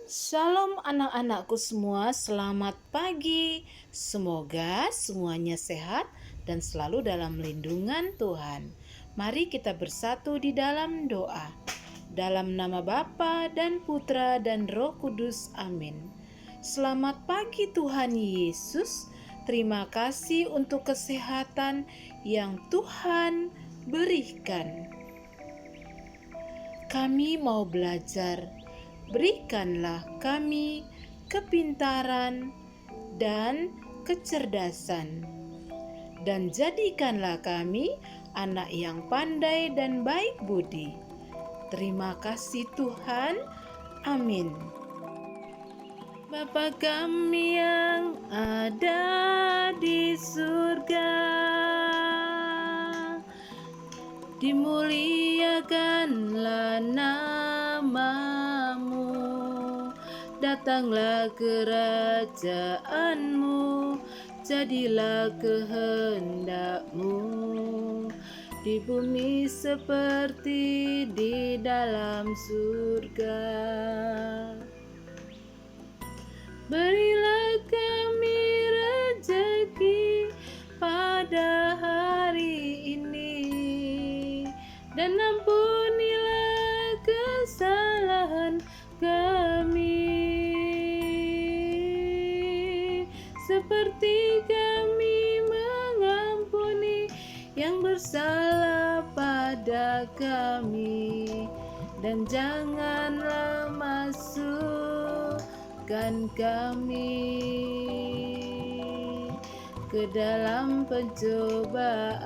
Shalom anak-anakku semua, selamat pagi. Semoga semuanya sehat dan selalu dalam lindungan Tuhan. Mari kita bersatu di dalam doa. Dalam nama Bapa dan Putra dan Roh Kudus, amin. Selamat pagi Tuhan Yesus. Terima kasih untuk kesehatan yang Tuhan berikan. Kami mau belajar. Berikanlah kami kepintaran dan kecerdasan, dan jadikanlah kami anak yang pandai dan baik budi. Terima kasih Tuhan, amin. Bapa kami yang ada di surga, dimuliakanlah namamu, datanglah kerajaanmu, jadilah kehendakmu di bumi seperti di dalam surga. Berilah kami rezeki pada hari ini, dan ampunilah kesalahan kami, seperti kami mengampuni yang bersalah pada kami. Dan janganlah masukkan kami ke dalam pencobaan,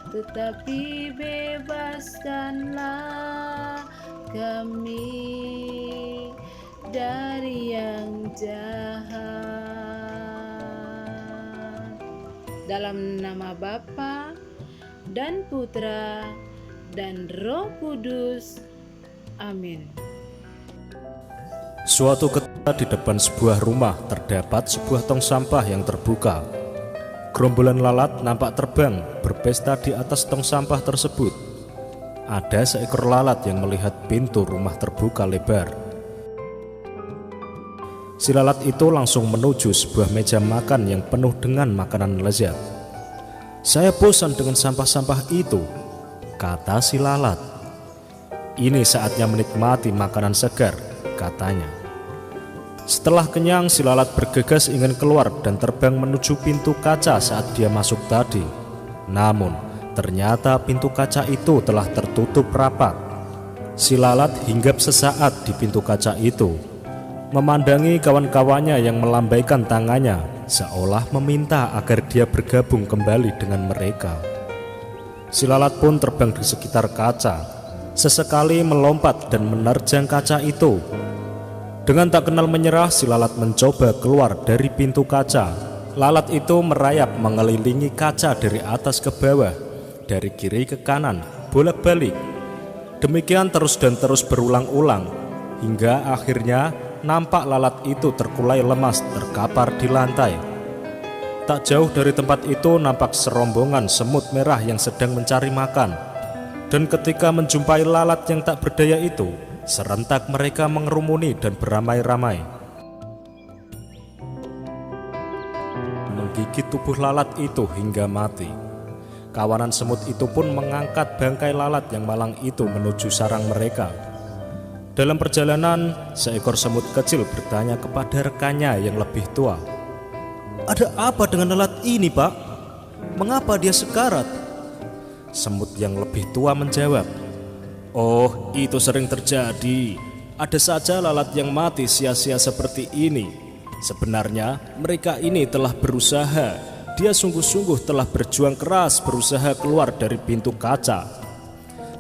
tetapi bebaskanlah kami dari yang jahat. Dalam nama Bapa dan Putra dan Roh Kudus, amin. Suatu ketika di depan sebuah rumah terdapat sebuah tong sampah yang terbuka. Gerombolan lalat nampak terbang berpesta di atas tong sampah tersebut. Ada seekor lalat yang melihat pintu rumah terbuka lebar. Si lalat itu langsung menuju sebuah meja makan yang penuh dengan makanan lezat. "Saya bosan dengan sampah-sampah itu," kata si lalat. "Ini saatnya menikmati makanan segar," katanya. Setelah kenyang, si lalat bergegas ingin keluar dan terbang menuju pintu kaca saat dia masuk tadi. Namun, ternyata pintu kaca itu telah tertutup rapat. Si lalat hinggap sesaat di pintu kaca itu, memandangi kawan-kawannya yang melambaikan tangannya, seolah meminta agar dia bergabung kembali dengan mereka. Si lalat pun terbang di sekitar kaca, sesekali melompat dan menerjang kaca itu. Dengan tak kenal menyerah, si lalat mencoba keluar dari pintu kaca. Lalat itu merayap mengelilingi kaca dari atas ke bawah, dari kiri ke kanan, bolak-balik. Demikian terus dan terus berulang-ulang, hingga akhirnya nampak lalat itu terkulai lemas terkapar di lantai. Tak jauh dari tempat itu nampak serombongan semut merah yang sedang mencari makan. Dan ketika menjumpai lalat yang tak berdaya itu, serentak mereka mengerumuni dan beramai-ramai, menggigit tubuh lalat itu hingga mati. Kawanan semut itu pun mengangkat bangkai lalat yang malang itu menuju sarang mereka. Dalam perjalanan, seekor semut kecil bertanya kepada rekannya yang lebih tua, "Ada apa dengan lalat ini, Pak? Mengapa dia sekarat?" Semut yang lebih tua menjawab, "Oh, itu sering terjadi. Ada saja lalat yang mati sia-sia seperti ini. Sebenarnya mereka ini telah berusaha. Dia sungguh-sungguh telah berjuang keras berusaha keluar dari pintu kaca.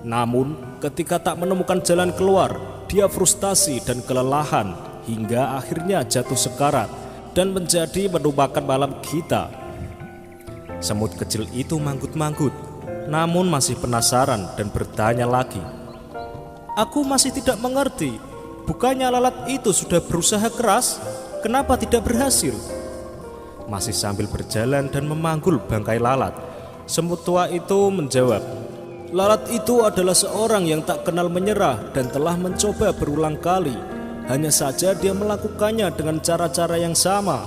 Namun ketika tak menemukan jalan keluar, dia frustasi dan kelelahan hingga akhirnya jatuh sekarat dan menjadi menumpahkan malam kita." Semut kecil itu manggut-manggut, namun masih penasaran dan bertanya lagi, "Aku masih tidak mengerti. Bukannya lalat itu sudah berusaha keras, kenapa tidak berhasil?" Masih sambil berjalan dan memanggul bangkai lalat, semut tua itu menjawab, Lalat itu adalah seorang yang tak kenal menyerah dan telah mencoba berulang kali. Hanya saja dia melakukannya dengan cara-cara yang sama.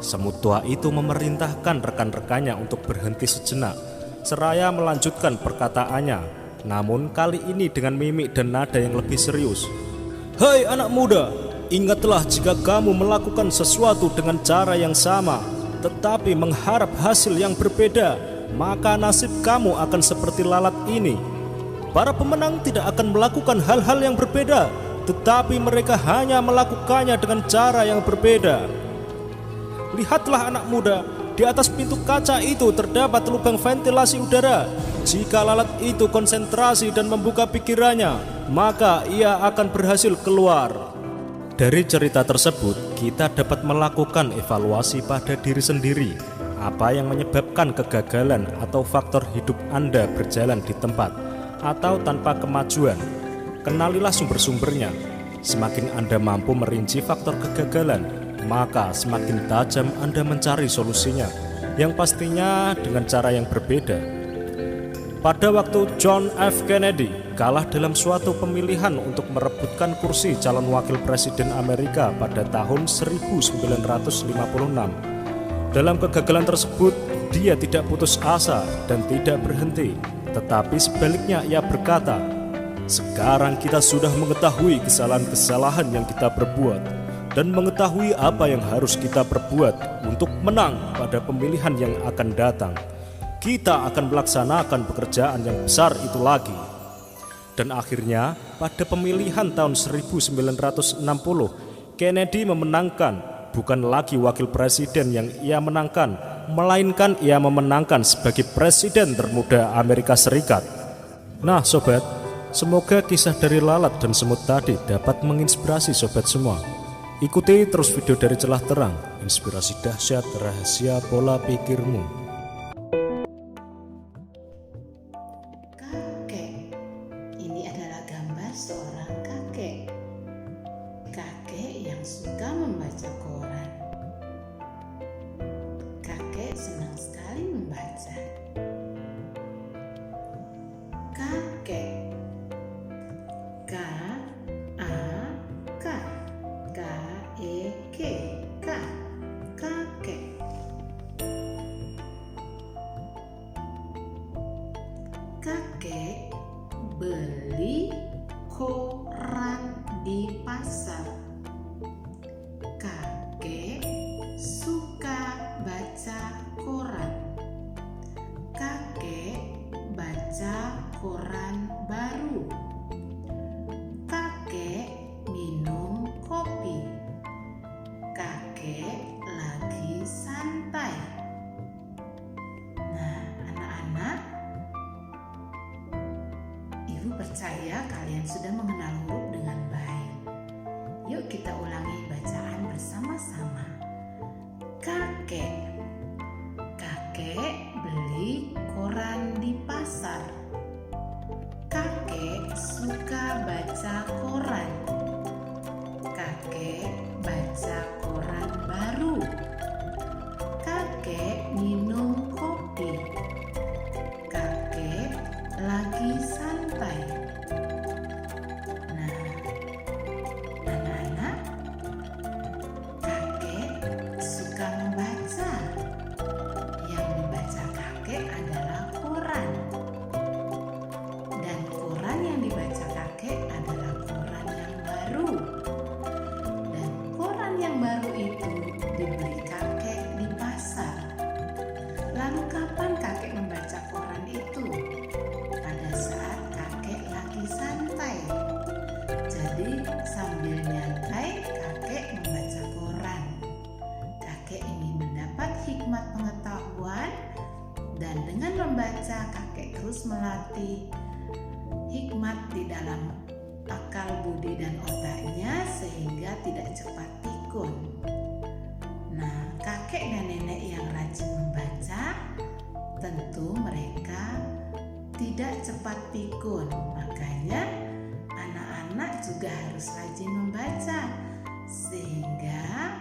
Semut tua itu memerintahkan rekan-rekannya untuk berhenti sejenak, seraya melanjutkan perkataannya, namun kali ini dengan mimik dan nada yang lebih serius. Hai anak muda, ingatlah jika kamu melakukan sesuatu dengan cara yang sama, tetapi mengharap hasil yang berbeda, maka nasib kamu akan seperti lalat ini. Para pemenang tidak akan melakukan hal-hal yang berbeda, tetapi mereka hanya melakukannya dengan cara yang berbeda. Lihatlah anak muda, di atas pintu kaca itu terdapat lubang ventilasi udara. Jika lalat itu konsentrasi dan membuka pikirannya, maka ia akan berhasil keluar. Dari cerita tersebut, kita dapat melakukan evaluasi pada diri sendiri. Apa yang menyebabkan kegagalan atau faktor hidup Anda berjalan di tempat atau tanpa kemajuan? Kenalilah sumber-sumbernya. Semakin Anda mampu merinci faktor kegagalan, maka semakin tajam Anda mencari solusinya, yang pastinya dengan cara yang berbeda. Pada waktu John F. Kennedy kalah dalam suatu pemilihan untuk merebutkan kursi calon wakil presiden Amerika pada tahun 1956. Dalam kegagalan tersebut, dia tidak putus asa dan tidak berhenti, tetapi sebaliknya ia berkata, "Sekarang kita sudah mengetahui kesalahan-kesalahan yang kita perbuat dan mengetahui apa yang harus kita perbuat untuk menang pada pemilihan yang akan datang. Kita akan melaksanakan pekerjaan yang besar itu lagi." Dan akhirnya pada pemilihan tahun 1960, Kennedy memenangkan. Bukan lagi wakil presiden yang ia menangkan, melainkan ia memenangkan sebagai presiden termuda Amerika Serikat. Nah sobat, semoga kisah dari lalat dan semut tadi dapat menginspirasi sobat semua. Ikuti terus video dari Celah Terang, inspirasi dahsyat rahasia pola pikirmu. Kakek. Ini adalah gambar seorang kakek. Kakek yang suka membaca koran. Kakek senang sekali membaca. Kakek. K A K K E K K kakek. Kakek beli koran di pasar. Kakek suka baca koran. Kakek baca koran baru. Kakek minum kopi. Kakek lagi santai. Nah, anak-anak, Ibu percaya kalian sudah mengenal huruf dengan baik. Yuk kita ulangi bacaan bersama-sama. Kakek. Kakek beli koran di pasar. Kakek suka baca koran. Kakek baca koran baru. Kakek minum kopi. Kakek lagi santai. Nah, anak-anak, kakek suka membaca. Yang dibaca kakek adalah koran. Dan koran yang dibaca kakek adalah koran yang baru. Dan koran yang baru itu dibeli kakek di pasar. Lalu kapan kakek membaca koran itu? Pada saat kakek lagi santai. Jadi sambil nyantai kakek membaca koran. Kakek ingin mendapat hikmat pengetahuan, dan dengan membaca kakek terus melatih hikmat di dalam akal budi dan otaknya sehingga tidak cepat pikun. Nah, kakek dan nenek yang rajin membaca, tentu mereka tidak cepat pikun. Makanya anak-anak juga harus rajin membaca sehingga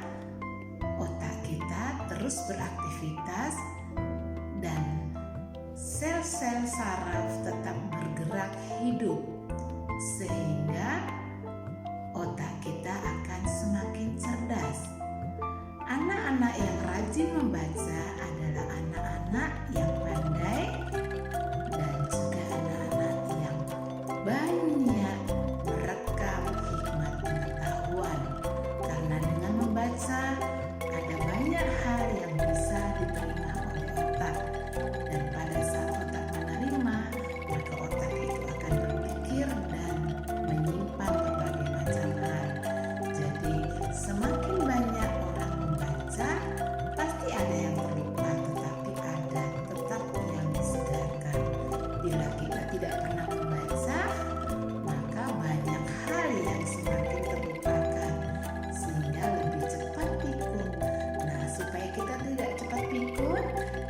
otak kita terus beraktivitas dan sel sel saraf tetap bergerak hidup, sehingga otak kita akan semakin cerdas. Anak-anak yang rajin membaca adalah anak-anak yang pandai dan juga anak-anak yang banyak merekam hikmat pengetahuan. Karena dengan membaca ada banyak hal yang bisa diterima oleh otak, dan pada saat otak menerima, maka otak itu akan berpikir dan menyimpan berbagai macam hal. Jadi semakin banyak orang membaca, pasti ada yang terlupa, tetapi ada tetap yang disegarkan. Bila kita tidak pernah membaca, maka banyak hal yang semakin terlupakan, sehingga lebih cepat pikun. Nah, supaya kita tidak cepat pikun,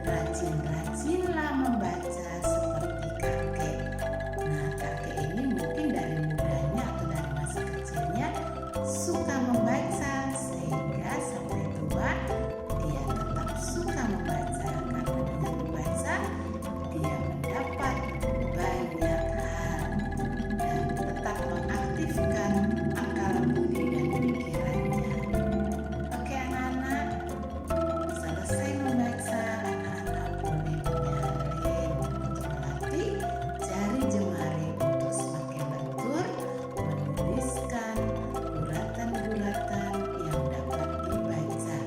rajin-rajinlah membaca seperti kakek. Nah, kakek ini mungkin dari mudanya atau dari masa kecilnya suka membaca, sehingga sampai tua dia tetap suka membaca. Karena dengan membaca dia mendapat banyak hal dan tetap mengaktifkan akal budi dan pikirannya. Oke anak-anak, selesai membaca, anak-anak boleh menyalin untuk melatih jari jemari untuk semakin lentur menuliskan bulatan-bulatan yang dapat dibaca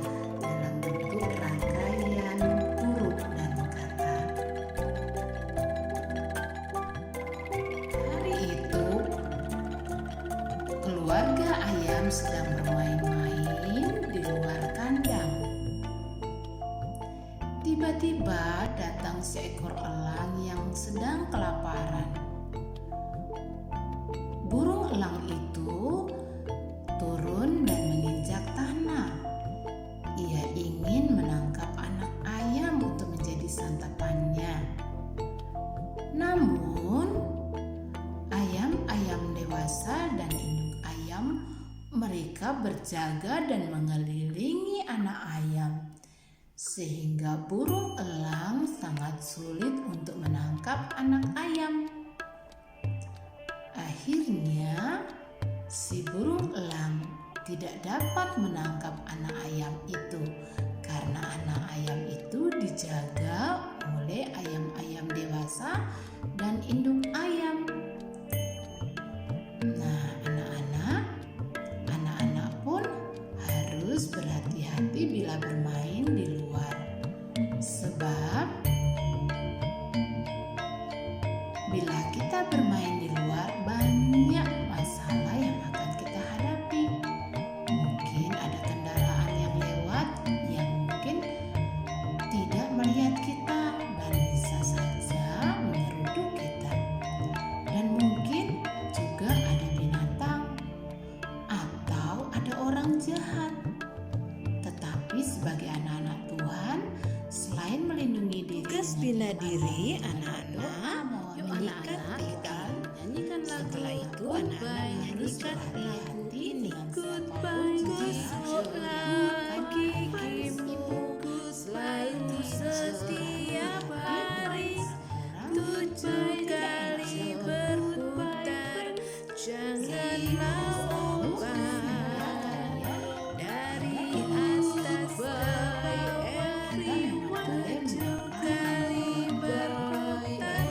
dalam bentuk rangkaian huruf dan kata. Hari itu, keluarga ayam sedang bermain-main di luar kandang. Tiba-tiba datang seekor elang yang sedang kelaparan. Burung elang itu turun dan menginjak tanah. Ia ingin menangkap anak ayam untuk menjadi santapannya. Namun, ayam-ayam dewasa dan induk ayam mereka berjaga dan mengelilingi anak ayam, sehingga burung elang sangat sulit untuk menangkap anak ayam. Akhirnya, si burung elang tidak dapat menangkap anak ayam itu karena anak ayam itu dijaga oleh ayam-ayam dewasa dan induk ayam. Nah, anak-anak pun harus berhati-hati bila bermain di luar, sebab bila kita bermain di luar banyak masalah yang akan kita hadapi. Mungkin ada kendaraan yang lewat yang mungkin tidak melihat kita dan bisa saja menyeruduk kita. Dan mungkin juga ada binatang atau ada orang jahat. Tetapi sebagai anak-anak Tuhan, selain melindungi diri, Tugas bina diri anak-anak, menyikat kita nyanyikan lagu. Setelah itu anak-anak harus berhati-hati ini. Goodbye, gosok lagi gigimu, selalu setiap hari. 7 kali berputar, janganlah ubah. Dari atas sampai everyone, 7 kali berputar,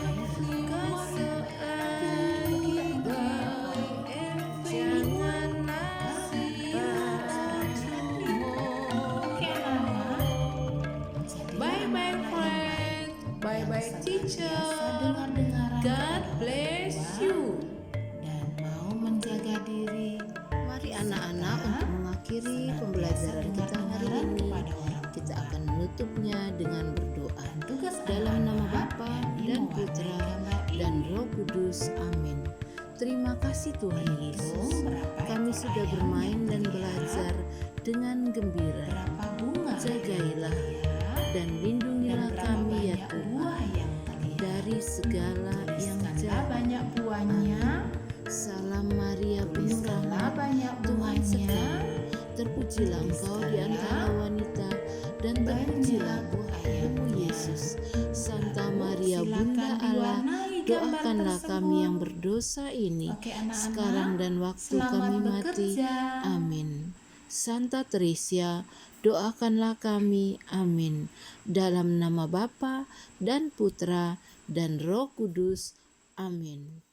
gosok lagi boy, janganlah sia-siamu. Bye-bye friend, bye-bye teacher, God bless you. dan mau menjaga diri. Mari anak-anak untuk mengakhiri pembelajaran kita hari ini, kita akan menutupnya dengan berdoa. Dalam nama Bapa dan Putra dan Roh Kudus. Amin. Terima kasih Tuhan Yesus, kami sudah bermain dan belajar dengan gembira. Jagailah dan lindungilah kami ya Tuhan dari segala yang jahat. Banyak buahnya, Salam Maria penuh segala rahmat, banyak Tuhan buahnya. sertamu. Terpujilah engkau di antara wanita dan terpujilah buah ayammu Yesus. Santa Maria Maria Bunda Allah, doakanlah kami yang berdosa ini, sekarang dan waktu kami mati. Amin. Santa Teresia, doakanlah kami. Amin. Dalam nama Bapa dan Putra dan Roh Kudus. Amin.